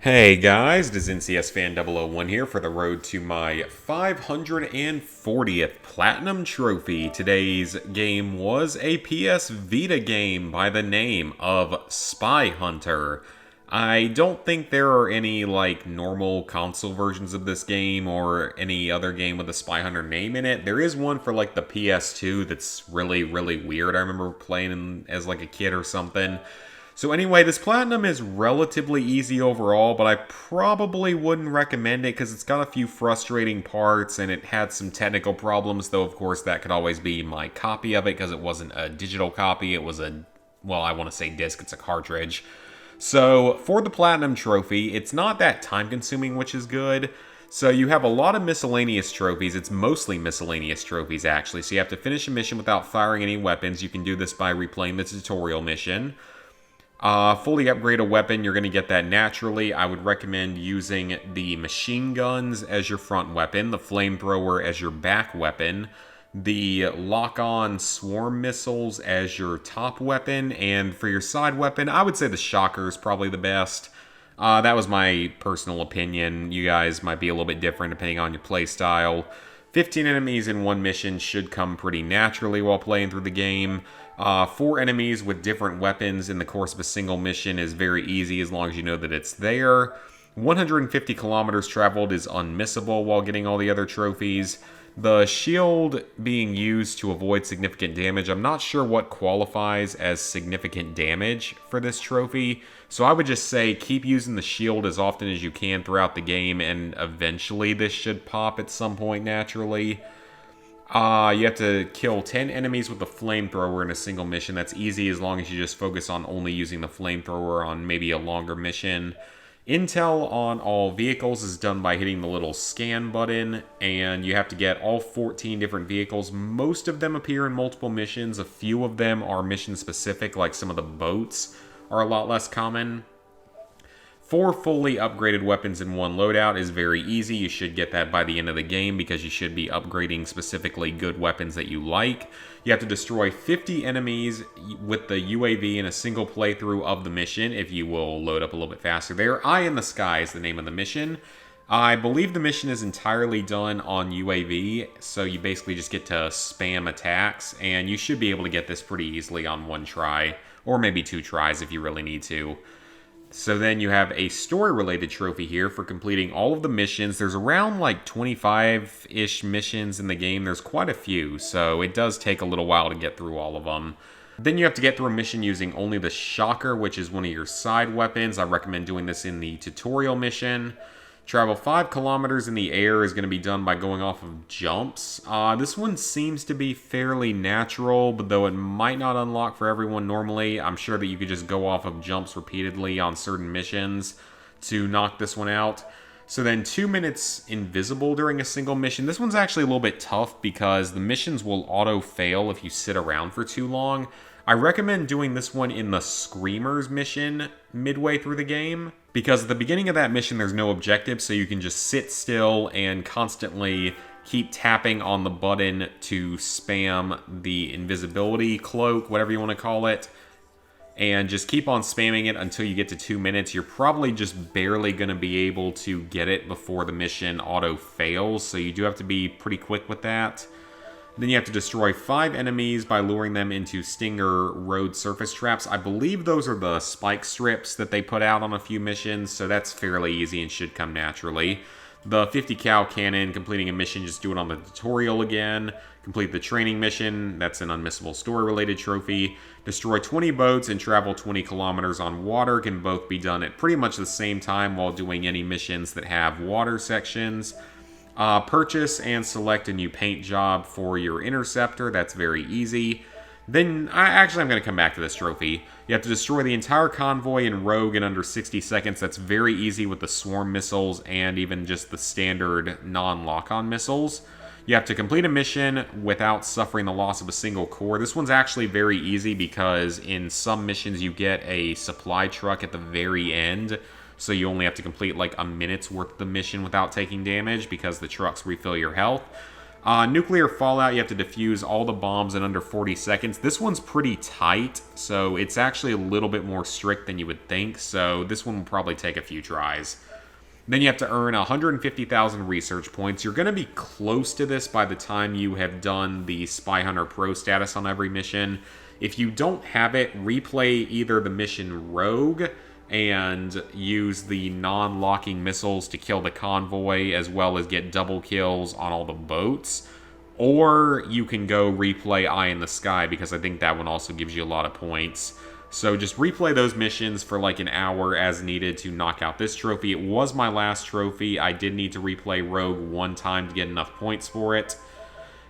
Hey guys, it is NCS Fan 001 here for the road to my 540th Platinum Trophy. Today's game was a PS Vita game by the name of Spy Hunter. I don't think there are any normal console versions of this game or any other game with a Spy Hunter name in it. There is one for the PS2 that's really weird. I remember playing as a kid or something. So anyway, this Platinum is relatively easy overall, but I probably wouldn't recommend it because it's got a few frustrating parts and it had some technical problems, though of course that could always be my copy of it because it wasn't a digital copy, it was I want to say disc, it's a cartridge. So for the Platinum Trophy, it's not that time consuming, which is good. So you have a lot of miscellaneous trophies. It's mostly miscellaneous trophies, actually. So you have to finish a mission without firing any weapons. You can do this by replaying the tutorial mission. Fully upgrade a weapon, you're going to get that naturally. I would recommend using the machine guns as your front weapon, the flamethrower as your back weapon, the lock-on swarm missiles as your top weapon, and for your side weapon, I would say the shocker is probably the best. That was my personal opinion. You guys might be a little bit different depending on your playstyle. 15 enemies in one mission should come pretty naturally while playing through the game. 4 enemies with different weapons in the course of a single mission is very easy as long as you know that it's there. 150 kilometers traveled is unmissable while getting all the other trophies. The shield being used to avoid significant damage, I'm not sure what qualifies as significant damage for this trophy, so I would just say keep using the shield as often as you can throughout the game, and eventually this should pop at some point naturally. You have to kill 10 enemies with the flamethrower in a single mission. That's easy as long as you just focus on only using the flamethrower on maybe a longer mission. Intel on all vehicles is done by hitting the little scan button, and you have to get all 14 different vehicles. Most of them appear in multiple missions. A few of them are mission specific, like some of the boats are a lot less common. 4 fully upgraded weapons in one loadout is very easy. You should get that by the end of the game because you should be upgrading specifically good weapons that you like. You have to destroy 50 enemies with the UAV in a single playthrough of the mission if you will load up a little bit faster there. Eye in the Sky is the name of the mission. I believe the mission is entirely done on UAV, so you basically just get to spam attacks, and you should be able to get this pretty easily on one try, or maybe 2 tries if you really need to. So then you have a story-related trophy here for completing all of the missions. There's around 25-ish missions in the game. There's quite a few, so it does take a little while to get through all of them. Then you have to get through a mission using only the shocker, which is one of your side weapons. I recommend doing this in the tutorial mission. Travel 5 kilometers in the air is going to be done by going off of jumps. This one seems to be fairly natural, but though it might not unlock for everyone normally, I'm sure that you could just go off of jumps repeatedly on certain missions to knock this one out. So then 2 minutes invisible during a single mission. This one's actually a little bit tough because the missions will auto-fail if you sit around for too long. I recommend doing this one in the Screamers mission midway through the game, because at the beginning of that mission there's no objective, so you can just sit still and constantly keep tapping on the button to spam the invisibility cloak, whatever you want to call it, and just keep on spamming it until you get to 2 minutes. You're probably just barely going to be able to get it before the mission auto-fails, so you do have to be pretty quick with that. Then you have to destroy 5 enemies by luring them into Stinger road surface traps. I believe those are the spike strips that they put out on a few missions, so that's fairly easy and should come naturally. The 50 cal cannon, completing a mission, just do it on the tutorial again. Complete the training mission, that's an unmissable story-related trophy. Destroy 20 boats and travel 20 kilometers on water, can both be done at pretty much the same time while doing any missions that have water sections. Purchase and select a new paint job for your interceptor. That's very easy. Then, I'm going to come back to this trophy. You have to destroy the entire convoy in Rogue in under 60 seconds. That's very easy with the swarm missiles and even just the standard non-lock-on missiles. You have to complete a mission without suffering the loss of a single core. This one's actually very easy because in some missions you get a supply truck at the very end, so you only have to complete a minute's worth of the mission without taking damage because the trucks refill your health. Nuclear fallout, you have to defuse all the bombs in under 40 seconds. This one's pretty tight, so it's actually a little bit more strict than you would think, so this one will probably take a few tries. Then you have to earn 150,000 research points. You're going to be close to this by the time you have done the Spy Hunter Pro status on every mission. If you don't have it, replay either the mission Rogue and use the non-locking missiles to kill the convoy, as well as get double kills on all the boats. Or you can go replay Eye in the Sky, because I think that one also gives you a lot of points. So just replay those missions for like an hour as needed to knock out this trophy. It was my last trophy. I did need to replay Rogue one time to get enough points for it.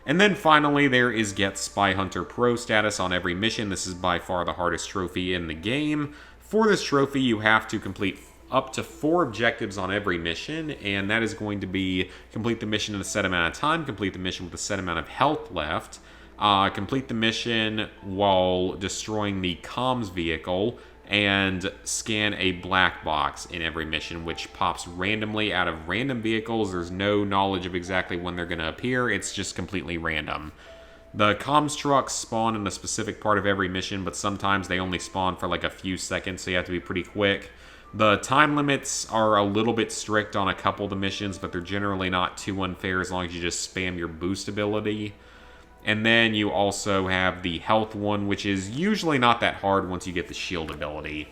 And then finally, there is Get Spy Hunter Pro status on every mission. This is by far the hardest trophy in the game. For this trophy, you have to complete up to 4 objectives on every mission, and that is going to be complete the mission in a set amount of time, complete the mission with a set amount of health left, complete the mission while destroying the comms vehicle, and scan a black box in every mission, which pops randomly out of random vehicles. There's no knowledge of exactly when they're going to appear. It's just completely random. The comms trucks spawn in a specific part of every mission, but sometimes they only spawn for like a few seconds, so you have to be pretty quick. The time limits are a little bit strict on a couple of the missions, but they're generally not too unfair as long as you just spam your boost ability. And then you also have the health one, which is usually not that hard once you get the shield ability.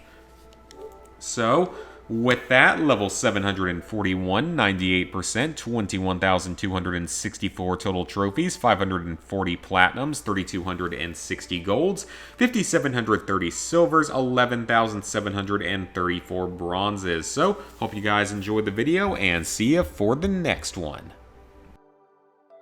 So, with that, level 741, 98%, 21,264 total trophies, 540 platinums, 3,260 golds, 5,730 silvers, 11,734 bronzes. So, hope you guys enjoyed the video, and see you for the next one.